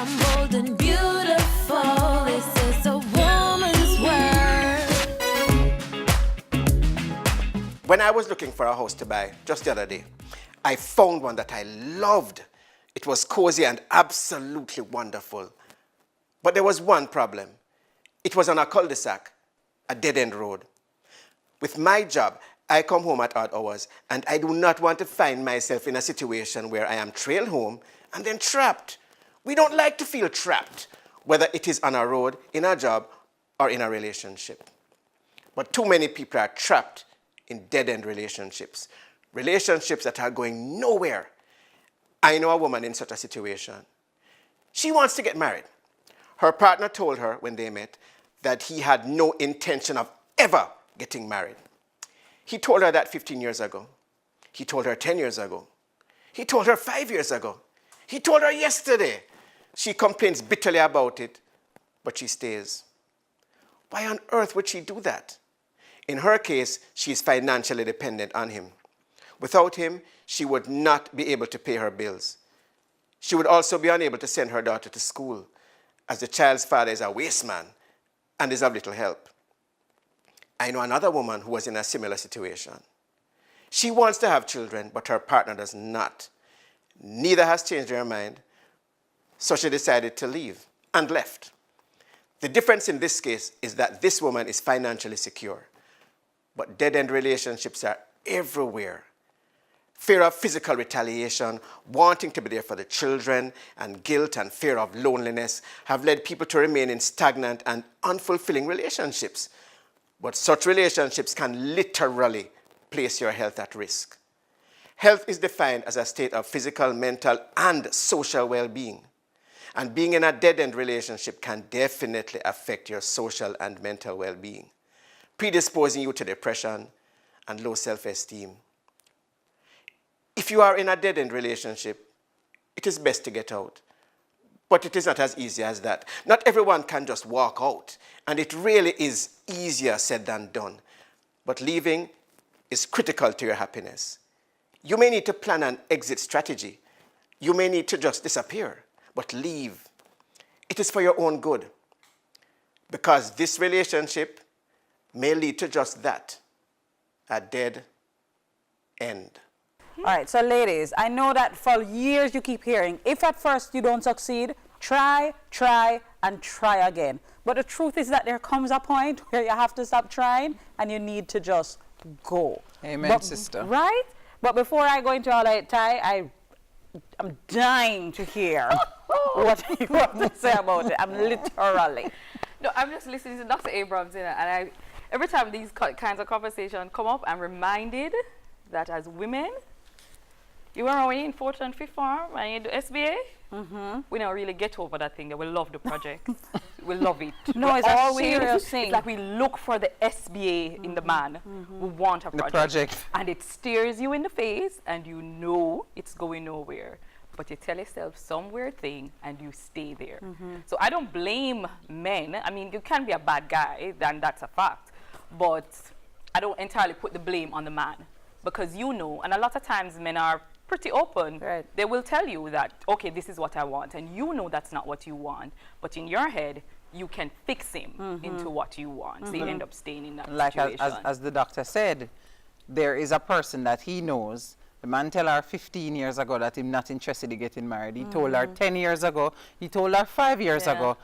I'm bold and beautiful. This is a woman's world. When I was looking for a house to buy just the other day, I found one that I loved. It was cozy and absolutely wonderful. But there was one problem. It was on a cul-de-sac, a dead-end road. With my job, I come home at odd hours, and I do not want to find myself in a situation where I am trailed home and then trapped. We don't like to feel trapped, whether it is on a road, in a job, or in a relationship. But too many people are trapped in dead-end relationships, relationships that are going nowhere. I know a woman in such a situation. She wants to get married. Her partner told her when they met that he had no intention of ever getting married. He told her that 15 years ago. He told her 10 years ago. He told her 5 years ago. He told her yesterday. She complains bitterly about it, but she stays. Why on earth would she do that? In her case, she is financially dependent on him. Without him, she would not be able to pay her bills. She would also be unable to send her daughter to school, as the child's father is a waste man and is of little help. I know another woman who was in a similar situation. She wants to have children, but her partner does not. Neither has changed her mind, so she decided to leave and left. The difference in this case is that this woman is financially secure, but dead-end relationships are everywhere. Fear of physical retaliation, wanting to be there for the children, and guilt and fear of loneliness have led people to remain in stagnant and unfulfilling relationships. But such relationships can literally place your health at risk. Health is defined as a state of physical, mental, and social well-being. And being in a dead-end relationship can definitely affect your social and mental well-being, predisposing you to depression and low self-esteem. If you are in a dead-end relationship, it is best to get out. But it is not as easy as that. Not everyone can just walk out, and it really is easier said than done. But leaving is critical to your happiness. You may need to plan an exit strategy. You may need to just disappear, but leave. It is for your own good, because this relationship may lead to just that, a dead end. All right, so ladies, I know that for years you keep hearing, if at first you don't succeed, try, and try again. But the truth is that there comes a point where you have to stop trying and you need to just go. Amen, sister. Right? But before I go into all that, Ty, I'm dying to hear what you have to say about it. I'm literally. No, I'm just listening to Dr. Abrams, and every time these kinds of conversations come up, I'm reminded that as women, you remember when you're in fourth and fifth form and you do SBA? We don't really get over that thing. We love the project. We love it. No, it's a serious thing. It's like we look for the SBA in the man. We want a project. And it stares you in the face and you know it's going nowhere. But you tell yourself some weird thing and you stay there. So I don't blame men. I mean, you can be a bad guy, then that's a fact. But I don't entirely put the blame on the man. Because you know, and a lot of times men are pretty open. Right. They will tell you that, okay, this is what I want. And you know that's not what you want. But in your head, you can fix him into what you want. So you end up staying in that situation. As the doctor said, there is a person that he knows. The man tell her 15 years ago that he's not interested in getting married. He told her 10 years ago. He told her 5 years ago.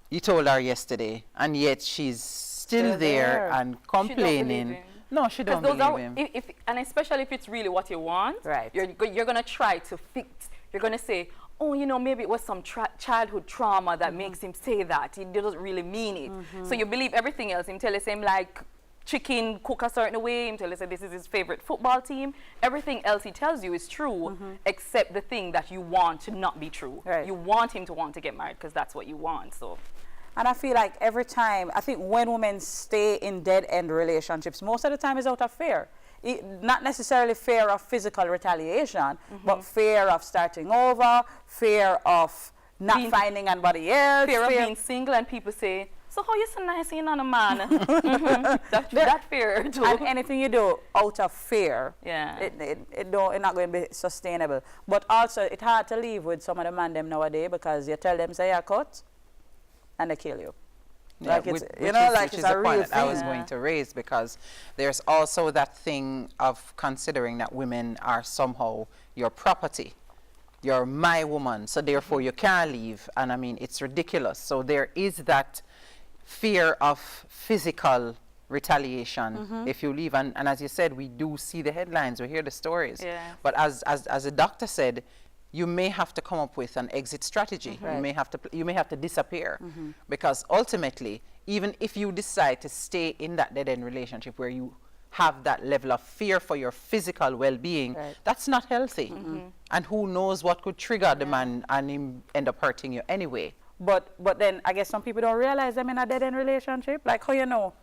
He told her yesterday. And yet she's still there and complaining. No, she don't believe him. And especially if it's really what you want, right. You're going to try to fix. You're going to say, oh, you know, maybe it was some childhood trauma that makes him say that. He doesn't really mean it. So you believe everything else. Him tell us him like chicken cook a certain way. Him tell us this is his favorite football team. Everything else he tells you is true, except the thing that you want to not be true. Right. You want him to want to get married because that's what you want. So. And I feel like every time, I think when women stay in dead-end relationships, most of the time is out of fear. Not necessarily fear of physical retaliation, but fear of starting over, fear of not finding anybody else. Fear of being single, and people say, So how you so nice in on a man? That fear too. And anything you do out of fear, Yeah. it's not going to be sustainable. But also, it's hard to live with some of the man them nowadays because you tell them, say, you're cut, and they kill you. Yeah, Like it's, which you know, is, like which it's is a the real point that I was thing. going to raise, because there's also that thing of considering that women are somehow your property. You're my woman, so therefore you can't leave. And I mean, it's ridiculous. So there is that fear of physical retaliation if you leave. And as you said, we do see the headlines, we hear the stories. Yeah. But as the doctor said, you may have to come up with an exit strategy. You may have to disappear, because ultimately, even if you decide to stay in that dead-end relationship where you have that level of fear for your physical well-being, that's not healthy. And who knows what could trigger the man and him end up hurting you anyway. But then I guess some people don't realize them in a dead-end relationship. Like how you know